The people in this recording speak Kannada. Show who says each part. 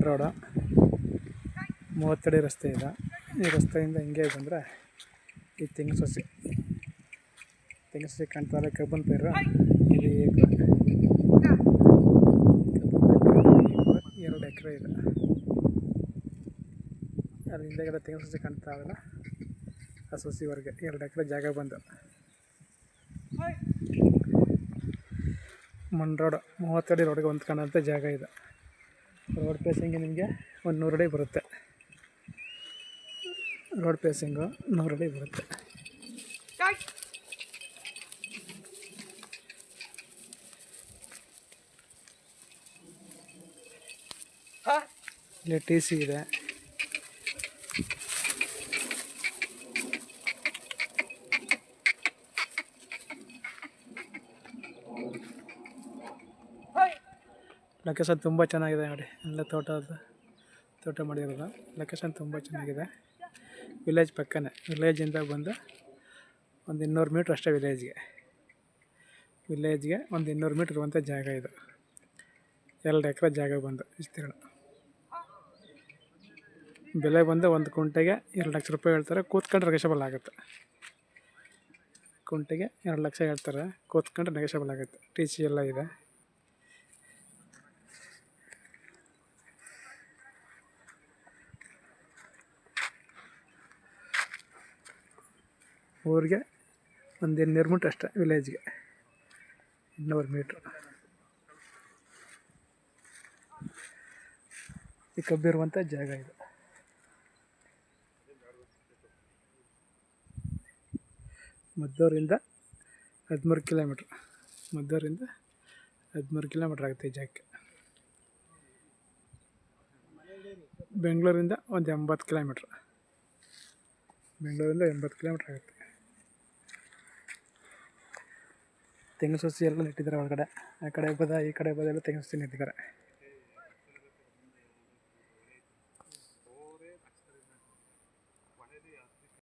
Speaker 1: ರೋಡು 30 ಅಡಿ ರಸ್ತೆ ಇದೆ. ಈ ರಸ್ತೆಯಿಂದ ಹಿಂಗೆ ಬಂದರೆ ಈ ತೆಂಗಿನ ಸಸಿ ಕಾಣ್ತಾರೆ. ಕಬ್ಬನ್ ಪೈರು ಇದು 2 ಎಕರೆ ಇದೆ. ಅಲ್ಲಿ ಹಿಂದೆಗಡೆ ತೆಂಗಿನ ಸಸಿ ಕಾಣ್ತಾ ಇದಲ್ಲ, ಆ ಸಸಿವರೆಗೆ 2 ಎಕರೆ ಜಾಗ ಬಂದು ಮಣ್ಣು ರೋಡ್ 30 ಅಡಿ ರೋಡ್ಗೆ ಹೊಂದ್ಕೊಂಡಂಥ ಜಾಗ ಇದೆ. ರೋಡ್ ಪೇಸಿಂಗ್ ನಿಮಗೆ 100 ಅಡಿ ಬರುತ್ತೆ. ರೋಡ್ ಪೇಸಿಂಗು 100 ಅಡಿ ಬರುತ್ತೆ. ಇಲ್ಲಿ TC ಇದೆ. ಲೊಕೇಶನ್ ತುಂಬ ಚೆನ್ನಾಗಿದೆ ನೋಡಿ. ಎಲ್ಲ ತೋಟ ಮಾಡಿರೋದು. ಲೊಕೇಶನ್ ತುಂಬ ಚೆನ್ನಾಗಿದೆ. ವಿಲೇಜ್ ಪಕ್ಕನೇ. ವಿಲೇಜಿಂದ ಬಂದು ಒಂದು 200 ಮೀಟ್ರ್ ಅಷ್ಟೇ ವಿಲೇಜ್ಗೆ ಒಂದು 200 ಮೀಟ್ರ್ ಇರುವಂಥ ಜಾಗ ಇದು. 2 ಎಕರೆ ಜಾಗ ಬಂದು ವಿಸ್ತೀರ್ಣ. ಬೆಲೆ ಬಂದು 1 ಕುಂಟೆಗೆ 2 ಲಕ್ಷ ರೂಪಾಯಿ ಹೇಳ್ತಾರೆ. ಕೂತ್ಕೊಂಡ್ರೆ ನೆಗೋಷಿಯಬಲ್ ಆಗುತ್ತೆ. ಕುಂಟೆಗೆ 2 ಲಕ್ಷ ಹೇಳ್ತಾರೆ. ಕೂತ್ಕೊಂಡ್ರೆ ನೆಗೋಷಿಯಬಲ್ ಆಗುತ್ತೆ. TC ಎಲ್ಲ ಇದೆ. ಊರಿಗೆ ಒಂದು 200 ಮೀಟ್ರ್ ಅಷ್ಟೇ ವಿಲೇಜ್ಗೆ. 200 ಮೀಟ್ರ್. ಈ ಕಬ್ಬಿರುವಂಥ ಜಾಗ ಇದು. ಮದ್ದೂರಿಂದ 13 ಕಿಲೋಮೀಟ್ರ್. ಮದ್ದೂರಿಂದ 13 ಕಿಲೋಮೀಟ್ರ್ ಆಗುತ್ತೆ ಈ ಜಾಗಕ್ಕೆ. ಬೆಂಗಳೂರಿಂದ ಒಂದು 80 ಕಿಲೋಮೀಟ್ರ್. ಬೆಂಗಳೂರಿಂದ 80 ಕಿಲೋಮೀಟ್ರ್ ಆಗುತ್ತೆ. ತೆಂಗಿನ ಸಸಿ ಎಲ್ಲ ನೆಟ್ಟಿದ್ದಾರೆ ಒಳಗಡೆ. ಆ ಕಡೆ ಬದ ಈ ಕಡೆ ಬದ ಎಲ್ಲ ತೆಂಗಿನ ಸಸಿ ನೆಟ್ಟಿದ್ದಾರೆ.